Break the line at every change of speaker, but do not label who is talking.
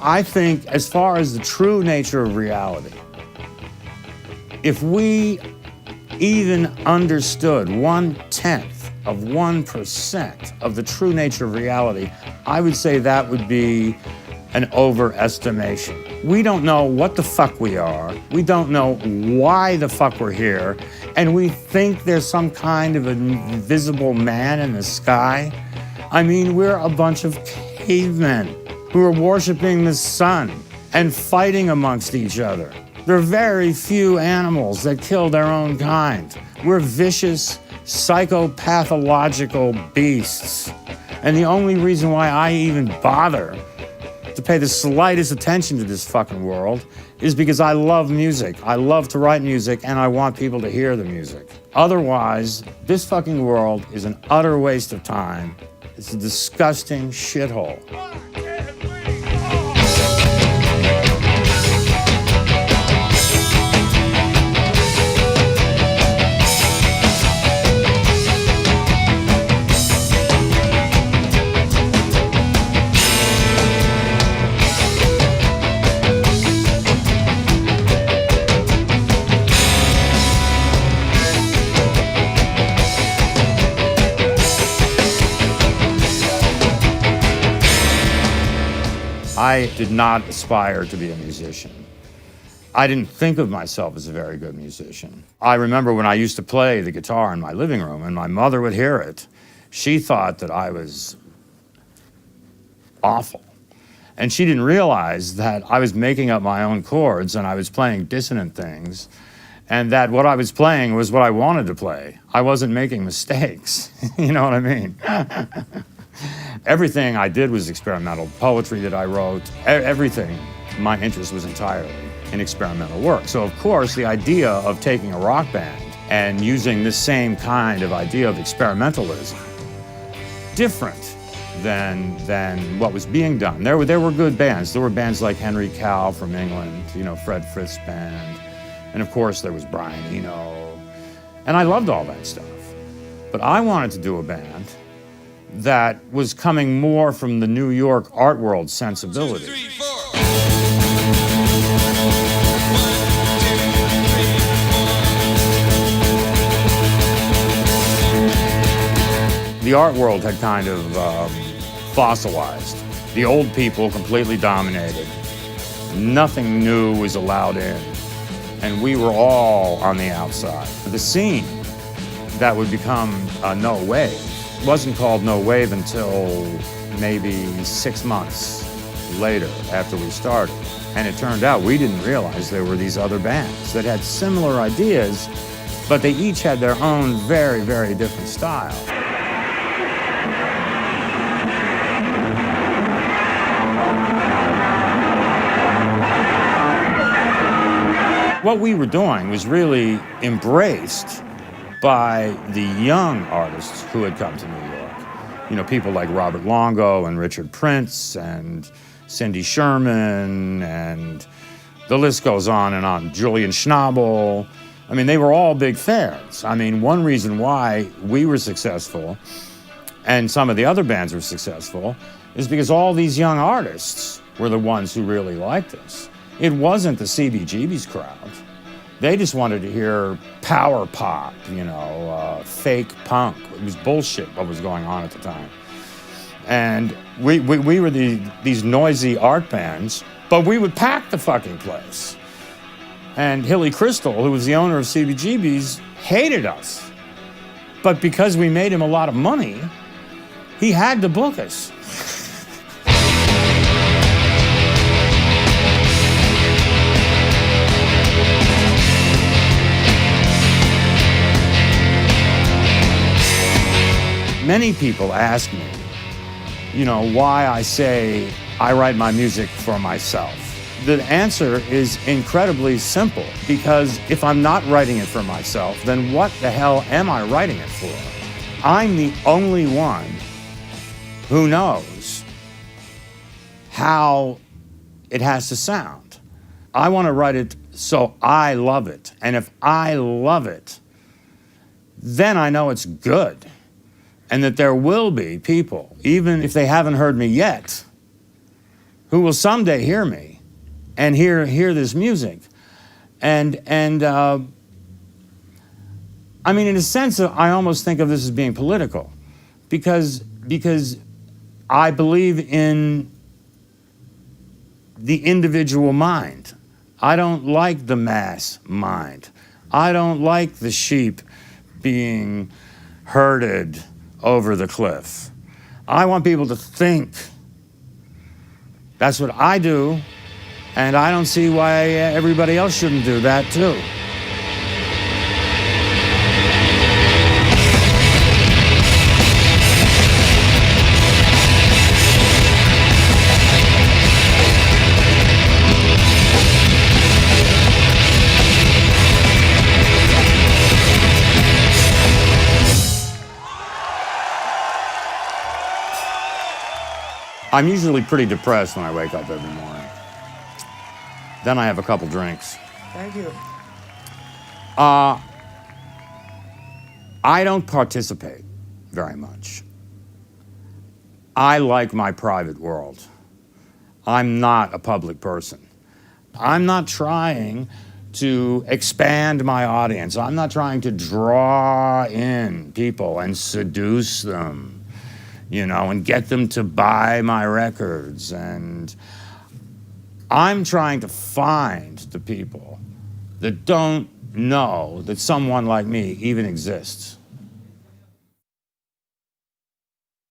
I think as far as the true nature of reality, if we even understood 1/10 of 1% of the true nature of reality, I would say that would be an overestimation. We don't know what the fuck we are. We don't know why the fuck we're here. And we think there's some kind of invisible man in the sky. I mean, we're a bunch of cavemen who are worshiping the sun and fighting amongst each other. There are very few animals that kill their own kind. We're vicious, psychopathological beasts. And the only reason why I even bother to pay the slightest attention to this fucking world is because I love music. I love to write music and I want people to hear the music. Otherwise, this fucking world is an utter waste of time. It's a disgusting shithole. I did not aspire to be a musician. I didn't think of myself as a very good musician. I remember when I used to play the guitar in my living room and my mother would hear it, she thought that I was awful. And she didn't realize that I was making up my own chords and I was playing dissonant things, and that what I was playing was what I wanted to play. I wasn't making mistakes. You know what I mean? Everything I did was experimental. Poetry that I wrote, everything, my interest was entirely in experimental work. So of course, the idea of taking a rock band and using this same kind of idea of experimentalism, different than what was being done. There were good bands. There were bands like Henry Cow from England, you know, Fred Frith's band. And of course, there was Brian Eno. And I loved all that stuff. But I wanted to do a band that was coming more from the New York art world sensibility.
1, 2, 3, 4.
The art world had kind of fossilized. The old people completely dominated. Nothing new was allowed in. And we were all on the outside. The scene that would become No Wave wasn't called No Wave until maybe 6 months later after we started. And it turned out we didn't realize there were these other bands that had similar ideas, but they each had their own very, very different style. What we were doing was really embraced by the young artists who had come to New York. You know, people like Robert Longo and Richard Prince and Cindy Sherman, and the list goes on and on. Julian Schnabel. I mean, they were all big fans. I mean, one reason why we were successful and some of the other bands were successful is because all these young artists were the ones who really liked us. It wasn't the CBGB's crowd. They just wanted to hear power pop, you know, fake punk. It was bullshit what was going on at the time. And we were these noisy art bands, but we would pack the fucking place. And Hilly Crystal, who was the owner of CBGB's, hated us. But because we made him a lot of money, he had to book us. Many people ask me, you know, why I say I write my music for myself. The answer is incredibly simple, because if I'm not writing it for myself, then what the hell am I writing it for? I'm the only one who knows how it has to sound. I want to write it so I love it. And if I love it, then I know it's good. And that there will be people, even if they haven't heard me yet, who will someday hear me and hear this music. And I mean, in a sense, I almost think of this as being political, because I believe in the individual mind. I don't like the mass mind. I don't like the sheep being herded over the cliff. I want people to think. That's what I do, and I don't see why everybody else shouldn't do that too. I'm usually pretty depressed when I wake up every morning. Then I have a couple drinks.
Thank you.
I don't participate very much. I like my private world. I'm not a public person. I'm not trying to expand my audience. I'm not trying to draw in people and seduce them, and get them to buy my records. And I'm trying to find the people that don't know that someone like me even exists.